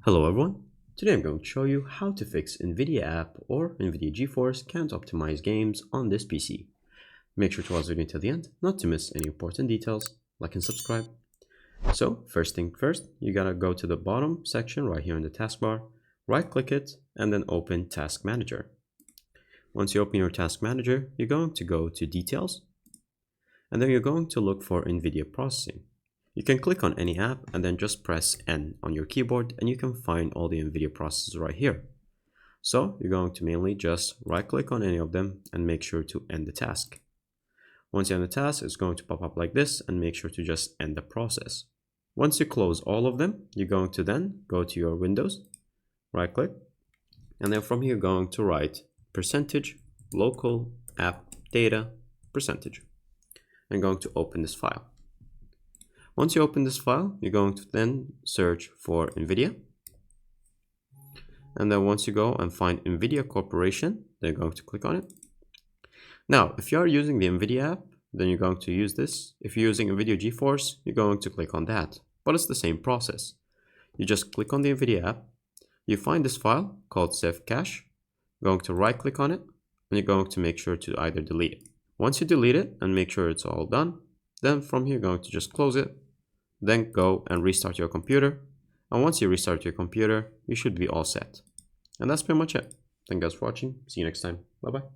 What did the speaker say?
Hello everyone, today I'm going to show you how to fix NVIDIA app or NVIDIA GeForce can't optimize games on this PC. Make sure to watch the video until the end, not to miss any important details, like and subscribe. So first thing first, you gotta go to the bottom section right here in the taskbar, right click it, and then open Task Manager. Once you open your Task Manager, you're going to go to Details, and then you're going to look for NVIDIA Processing. You can click on any app and then just press N on your keyboard and you can find all the NVIDIA processors right here. So you're going to mainly just right click on any of them and make sure to end the task. Once you end the task, it's going to pop up like this and make sure to just end the process. Once you close all of them, you're going to then go to your Windows, right click, and then from here you're going to write percentage local app data percentage. I'm going to open this file. Once you open this file, you're going to then search for NVIDIA. And then once you go and find NVIDIA Corporation, then you're going to click on it. Now, if you are using the NVIDIA app, then you're going to use this. If you're using NVIDIA GeForce, you're going to click on that. But it's the same process. You just click on the NVIDIA app. You find this file called Save Cache. You're going to right click on it. And you're going to make sure to either delete it. Once you delete it and make sure it's all done, then from here, you're going to just close it. Then go and restart your computer. And once you restart your computer, you should be all set. And that's pretty much it. Thank you guys for watching. See you next time. Bye bye.